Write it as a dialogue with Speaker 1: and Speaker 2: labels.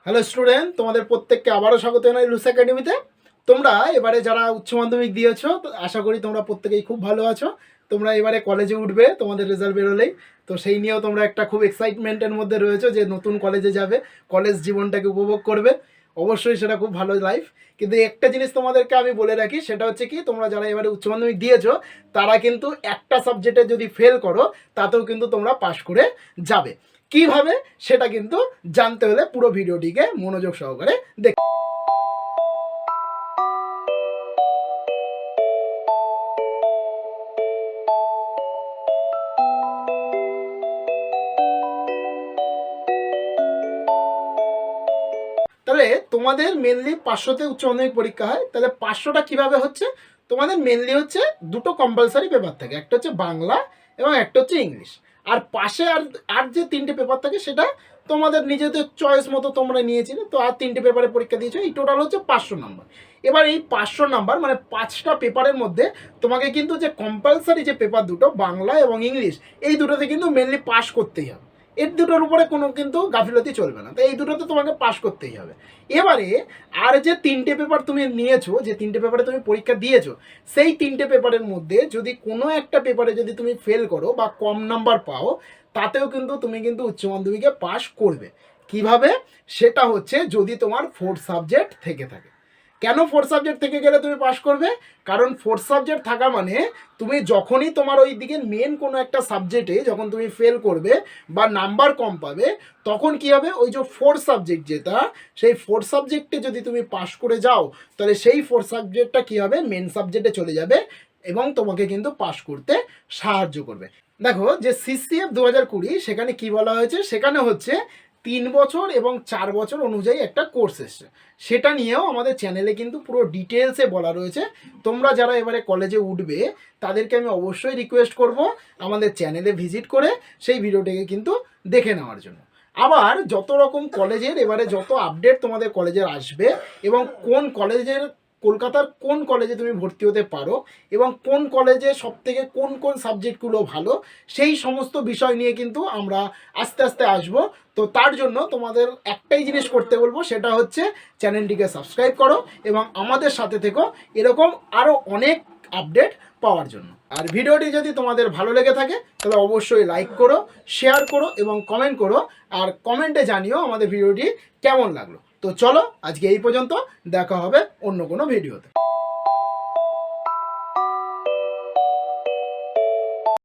Speaker 1: Hello student, তোমাদের প্রত্যেককে আবারও স্বাগত জানাই লুস একাডেমিতে। তোমরা এবারে যারা উচ্চ মাধ্যমিক দিয়েছো, আশা করি তোমরা প্রত্যেকেই খুব ভালো আছো। তোমরা এবারে কলেজে উঠবে তোমাদের রেজাল্ট বেরোলেই, তো সেই নিয়েও তোমরা একটা খুব এক্সাইটমেন্টের মধ্যে রয়েছো যে নতুন কলেজে যাবে, কলেজ জীবনটাকে উপভোগ করবে। অবশ্যই সেটা খুব ভালো লাইফ। কিন্তু একটা জিনিস তোমাদেরকে আমি বলে রাখি, সেটা হচ্ছে কি, তোমরা যারা এবারে উচ্চ মাধ্যমিক দিয়েছো তারা কিন্তু একটা সাবজেক্টে যদি ফেল করো তাতেও কিন্তু তোমরা পাশ করে যাবে। কিভাবে সেটা কিন্তু জানতে হলে পুরো ভিডিওটিকে মনোযোগ সহকারে দেখ। তাহলে তোমাদের মেনলি 500তে উচ্চ মাধ্যমিক পরীক্ষা হয়। তাহলে 500টা কিভাবে হচ্ছে? তোমাদের মেনলি হচ্ছে দুটো কম্পালসারি পেপার থাকে, একটা হচ্ছে বাংলা এবং একটা হচ্ছে ইংলিশ। আর পাশে আর আর যে তিনটে পেপার থাকে সেটা তোমাদের নিজেদের চয়েস মতো তোমরা নিয়েছিলে, তো আর তিনটে পেপারে পরীক্ষা দিয়েছো। এই টোটাল হচ্ছে 500 নাম্বার। এবার এই 500 নাম্বার মানে 5টা পেপারের মধ্যে তোমাকে কিন্তু যে কম্পালসারি যে পেপার দুটো বাংলা এবং ইংলিশ, এই দুটোতে কিন্তু মেনলি পাস করতেই হবে। এর দুটোর উপরে কোনো কিন্তু গাফিলতি চলবে না, তো এই দুটোতে তোমাকে পাস করতেই হবে। এবারে আর যে তিনটে পেপার তুমি নিয়েছো, যে তিনটে পেপারে তুমি পরীক্ষা দিয়েছো, সেই তিনটে পেপারের মধ্যে যদি কোনো একটা পেপারে যদি তুমি ফেল করো বা কম নাম্বার পাও, তাতেও কিন্তু তুমি কিন্তু উচ্চ মাধ্যমিকে পাস করবে। কিভাবে? সেটা হচ্ছে যদি তোমার 4 সাবজেক্ট থেকে থাকে। কেন 4 সাবজেক্ট থেকে গেলে তুমি পাস করবে? কারণ 4 সাবজেক্ট থাকা মানে তুমি যখনই তোমার ওই দিকে মেন কোনো একটা সাবজেক্টে যখন তুমি ফেল করবে বা নাম্বার কম পাবে, তখন কি হবে, ওই যে 4 সাবজেক্ট যেটা, সেই 4 সাবজেক্টে যদি তুমি পাস করে যাও, তাহলে সেই 4 সাবজেক্টটা কি হবে, মেন সাবজেক্টে চলে যাবে এবং তোমাকে কিন্তু পাস করতে সাহায্য করবে। দেখো যে সিসিএফ 2020, সেখানে কি বলা হয়েছে, সেখানে হচ্ছে 3 বছর এবং 4 বছর অনুযায়ী একটা কোর্স এসছে। সেটা নিয়েও আমাদের চ্যানেলে কিন্তু পুরো ডিটেলসে বলা রয়েছে। তোমরা যারা এবারে কলেজে উঠবে তাদেরকে আমি অবশ্যই রিকোয়েস্ট করব আমাদের চ্যানেলে ভিজিট করে সেই ভিডিওটাকে কিন্তু দেখে নেওয়ার জন্য। আবার যত রকম কলেজের এবারে যত আপডেট তোমাদের কলেজের আসবে এবং কোন কলেজের, কলকাতার কোন কলেজে তুমি ভর্তি হতে পারো এবং কোন কলেজে সবথেকে কোন কোন সাবজেক্টগুলো ভালো, সেই সমস্ত বিষয় নিয়ে কিন্তু আমরা আস্তে আস্তে আসবো। তো তার জন্য তোমাদের একটাই জিনিস করতে বলবো, সেটা হচ্ছে চ্যানেলটিকে সাবস্ক্রাইব করো এবং আমাদের সাথে থেকো এরকম আরও অনেক আপডেট পাওয়ার জন্য। আর ভিডিওটি যদি তোমাদের ভালো লেগে থাকে তাহলে অবশ্যই লাইক করো, শেয়ার করো এবং কমেন্ট করো। আর কমেন্টে জানিও আমাদের ভিডিওটি কেমন লাগলো। তো চলো আজকে এই পর্যন্ত, দেখা হবে অন্য কোনো ভিডিওতে।